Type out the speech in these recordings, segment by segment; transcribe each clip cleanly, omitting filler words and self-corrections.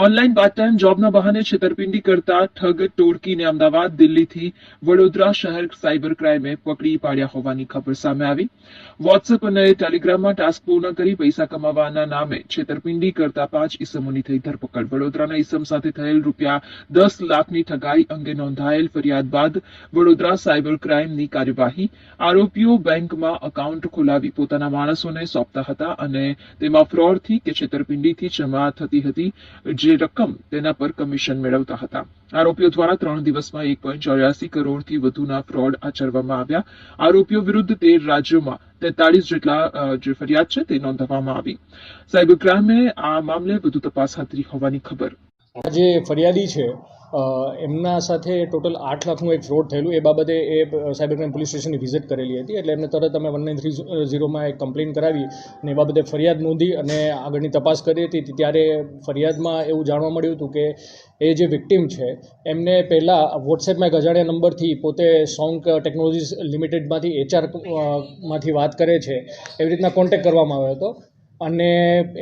Online part time જોબના બહાને છેતરપિંડી કરતા ઠગ ટોળકીને અમદાવાદ દિલ્હીથી વડોદરા શહેર સાયબર ક્રાઇમે પકડી પાડ્યા હોવાની ખબર સામે આવી. વોટ્સએપ અને ટેલિગ્રામમાં ટાસ્ક પૂર્ણ કરી પૈસા કમાવાના નામે છેતરપિંડી કરતા 5 ઈસમોની થઈ ધરપકડ. વડોદરાના ઈસમ સાથે થયેલ ₹10 લાખની ઠગાઈ અંગે નોંધાયેલ ફરિયાદ બાદ વડોદરા સાયબર ક્રાઇમની કાર્યવાહી. આરોપીઓ બેંકમાં એકાઉન્ટ ખોલાવી પોતાના માણસોને સોંપતા હતા અને તેમાં ફ્રોડથી કે છેતરપિંડીથી જમા થતી હતી જે રકમ તેના પર કમિશન મેળવતા હતા. આરોપીઓ દ્વારા 3 દિવસમાં 1.84 કરોડથી વધુના ફ્રોડ આચરવામાં આવ્યા. આરોપીઓ વિરુદ્ધ 13 રાજ્યોમાં 43 જેટલા જે ફરિયાદ છે તે નોંધવામાં આવી. સાયબર ક્રાઇમે આ મામલે વધુ તપાસ હાથ ધરી હોવાની ખબર. આ જે ફરિયાદી છે એમના સાથે ટોટલ 8 લાખનું એક ફ્રોડ થયેલું. એ બાબતે એ સાયબર ક્રાઇમ પોલીસ સ્ટેશનની વિઝિટ કરેલી હતી, એટલે એમને તરત અમે 1930માં એક કમ્પ્લેન કરાવી અને એ બાબતે ફરિયાદ નોંધી અને આગળની તપાસ કરી હતી. ત્યારે ફરિયાદમાં એવું જાણવા મળ્યું હતું કે એ જે વિક્ટિમ છે એમને પહેલાં વોટ્સએપમાં એક અજાણ્યા નંબરથી પોતે સોંક ટેકનોલોજીસ લિમિટેડમાંથી HR માંથી વાત કરે છે એવી રીતના કોન્ટેક્ટ કરવામાં આવ્યો હતો અને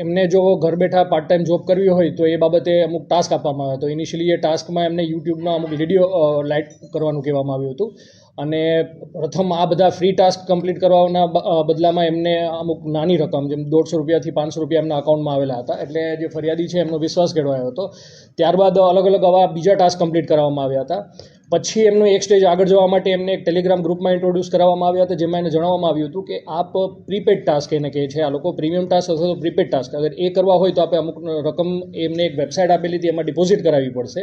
એમને જો ઘર બેઠા પાર્ટ ટાઈમ જોબ કરવી હોય તો એ બાબતે અમુક ટાસ્ક આપવામાં આવ્યો હતો. ઇનિશિયલી એ ટાસ્કમાં એમને યુટ્યુબના અમુક વિડીયો લાઇટ કરવાનું કહેવામાં આવ્યું હતું અને પ્રથમ આ બધા ફ્રી ટાસ્ક કમ્પ્લીટ કરવાના બદલામાં એમને અમુક નાની રકમ જેમ ₹150 થી ₹500 એમના અકાઉન્ટમાં આવેલા હતા. એટલે જે ફરિયાદી છે એમનો વિશ્વાસ કેળવાયો હતો. ત્યારબાદ અલગ અલગ આવા બીજા ટાસ્ક કમ્પ્લીટ કરવામાં આવ્યા હતા. પછી એમનો એક સ્ટેજ આગળ જવા માટે એમને એક ટેલિગ્રામ ગ્રુપમાં ઇન્ટ્રોડ્યુસ કરવામાં આવ્યા હતા, જેમાં એને જણાવવામાં આવ્યું હતું કે આપ પ્રીપેડ ટાસ્ક એને કહે છે આ લોકો, પ્રીમિયમ ટાસ્ક અથવા તો પ્રીપેડ ટાસ્ક અગર એ કરવા હોય તો આપણે અમુક રકમ એમને એક વેબસાઇટ આપેલી હતી એમાં ડિપોઝિટ કરાવવી પડશે.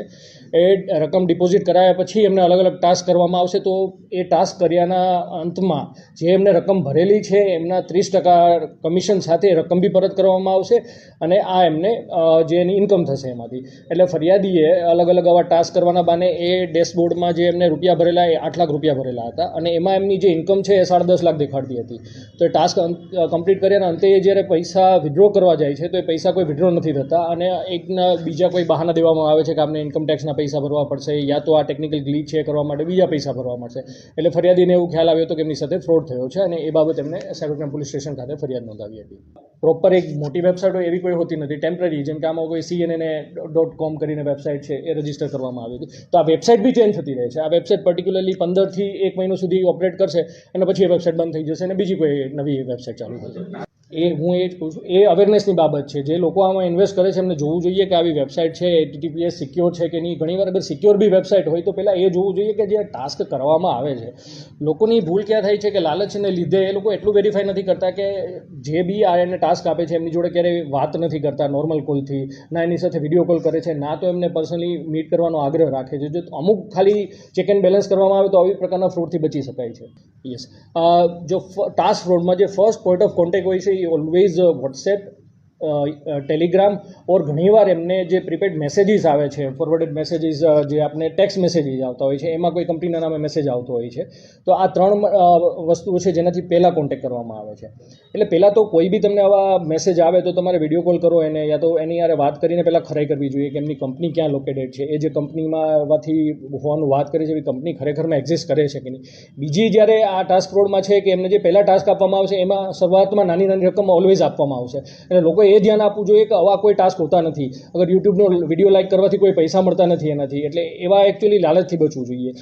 એ રકમ ડિપોઝિટ કરાવ્યા પછી એમને અલગ અલગ ટાસ્ક કરવામાં આવશે. તો એ ટાસ્ક કર્યાના અંતમાં જે એમને રકમ ભરેલી છે એમના 30% કમિશન સાથે રકમ બી પરત કરવામાં આવશે અને આ એમને જે એની ઇન્કમ થશે એમાંથી. એટલે ફરિયાદીએ અલગ અલગ આવા ટાસ્ક કરવાના બાને એ ડેશબોર્ડ જે એમને રૂપિયા ભરેલા એ 8 લાખ રૂપિયા ભરેલા હતા અને એમાં એમની જે ઇન્કમ છે એ 10.5 લાખ દેખાડતી હતી. તો એ ટાસ્ક કમ્પ્લીટ કર્યાના અંતે જ્યારે પૈસા વિડ્રો કરવા જાય છે તો એ પૈસા કોઈ વિડ્રો નથી થતા અને એકના બીજા કોઈ બહાના દેવામાં આવે છે કે આપણે ઇન્કમ ટેક્સના પૈસા ભરવા પડશે યા તો આ ટેકનિકલ ગ્લિચ છે કરવા માટે બીજા પૈસા ભરવા મળશે. એટલે ફરિયાદીને એવું ખ્યાલ આવ્યો હતો કે એમની સાથે ફ્રોડ થયો છે અને એ બાબત એમને સાયબર ક્રાઇમ પોલીસ સ્ટેશન ખાતે ફરિયાદ નોંધાવી હતી. પ્રોપર એક મોટી વેબસાઇટો એવી કોઈ હોતી નથી, ટેમ્પરરી, જેમ કે આમાં કોઈ CNN.com કરીને વેબસાઇટ છે એ રજીસ્ટર કરવામાં આવી હતી. તો આ વેબસાઇટ બી ચેન્જ થતી રહે છે. આ વેબસાઇટ પર્ટિક્યુલરલી 15 થી 1 મહિનો સુધી ઓપરેટ કરશે અને પછી એ વેબસાઇટ બંધ થઈ જશે અને બીજી કોઈ નવી વેબસાઇટ ચાલુ થશે. હું એ જ કહું છું, એ અવેરનેસની બાબત છે. જે લોકો આમાં ઇન્વેસ્ટ કરે છે એમને જોવું જોઈએ કે આવી વેબસાઇટ છે HTTPS સિક્યોર છે કે નહીં. ઘણીવાર અગર સિક્યોર બી વેબસાઇટ હોય તો પહેલાં એ જોવું જોઈએ કે જે ટાસ્ક કરવામાં આવે છે લોકોની ભૂલ ક્યાં થાય છે કે લાલચને લીધે એ લોકો એટલું વેરીફાઈ નથી કરતા કે જે બી આ એને ટાસ્ક આપે છે એમની જોડે ક્યારેય વાત નથી કરતા નોર્મલ કોલથી, ના એની સાથે વિડીયો કોલ કરે છે, ના તો એમને પર્સનલી મીટ કરવાનો આગ્રહ રાખે છે. જો અમુક ખાલી ચેક એન્ડ બેલેન્સ કરવામાં આવે તો આવી પ્રકારના ફ્રોડથી બચી શકાય છે. યસ, જો ટાસ્ક ફ્રોડમાં જે ફર્સ્ટ પોઈન્ટ ઓફ કોન્ટેક્ટ હોય છે એ ઓલવેઝ વોટ્સએપ, ટેલિગ્રામ ઓર ઘણીવાર એમને જે પ્રીપેડ મેસેજીસ આવે છે, ફોરવર્ડેડ મેસેજીસ જે આપણે ટેક્સ્ટ મેસેજીસ આવતા હોય છે એમાં કોઈ કંપનીના નામે મેસેજ આવતો હોય છે. તો આ 3 વસ્તુઓ છે જેનાથી પહેલાં કોન્ટેક્ટ કરવામાં આવે છે. એટલે પહેલાં તો કોઈ બી તમને આવા મેસેજ આવે તો તમારે વિડીયો કોલ કરો એને, યા તો એની યારે વાત કરીને પહેલાં ખરાઈ કરવી જોઈએ કે એમની કંપની ક્યાં લોકેટેડ છે, એ જે કંપનીમાંથી હોવાનું વાત કરે છે એવી કંપની ખરેખરમાં એક્ઝિસ્ટ કરે છે કે નહીં. બીજી જ્યારે આ ટાસ્ક ફ્રોડમાં છે કે એમને જે પહેલાં ટાસ્ક આપવામાં આવશે એમાં શરૂઆતમાં નાની નાની રકમ ઓલવેઝ આપવામાં આવશે અને લોકો એ ધ્યાન આપવું જોઈએ કે આવા કોઈ ટાસ્ક હોતા નથી. અગર યુટ્યુબનો વિડીયો લાઇક કરવાથી કોઈ પૈસા મળતા નથી એનાથી, એટલે એવા એકચ્યુઅલી લાલચથી બચવું જોઈએ.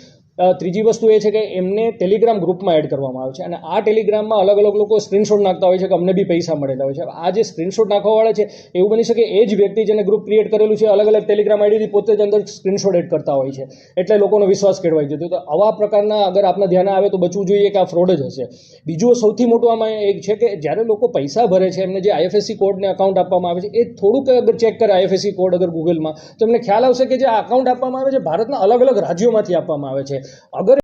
ત્રીજી વસ્તુ એ છે કે એમને ટેલિગ્રામ ગ્રુપમાં એડ કરવામાં આવે છે અને આ ટેલિગ્રામમાં અલગ અલગ લોકો સ્ક્રીનશોટ નાખતા હોય છે કે અમને બી પૈસા મળેલા હોય છે. આ જે સ્ક્રીનશોટ નાખવાવાળા છે એવું બની શકે એ જ વ્યક્તિ જેને ગ્રુપ ક્રિએટ કરેલું છે અલગ અલગ ટેલિગ્રામ આઈડીથી પોતે જ અંદર સ્ક્રીનશોટ એડ કરતા હોય છે, એટલે લોકોનો વિશ્વાસ કેળવાઈ જતો. તો આવા પ્રકારના અગર આપના ધ્યાને આવે તો બચવું જોઈએ કે આ ફ્રોડ જ હશે. બીજું સૌથી મોટું આમાં એક છે કે જ્યારે લોકો પૈસા ભરે છે એમને જે IFSC કોડને અકાઉન્ટ આપવામાં આવે છે એ થોડુંક અગર ચેક કરે IFSC કોડ અગર ગૂગલમાં તો એમને ખ્યાલ આવશે કે જે અકાઉન્ટ આપવામાં આવે છે ભારતના અલગ અલગ રાજ્યોમાંથી આપવામાં આવે છે. અગર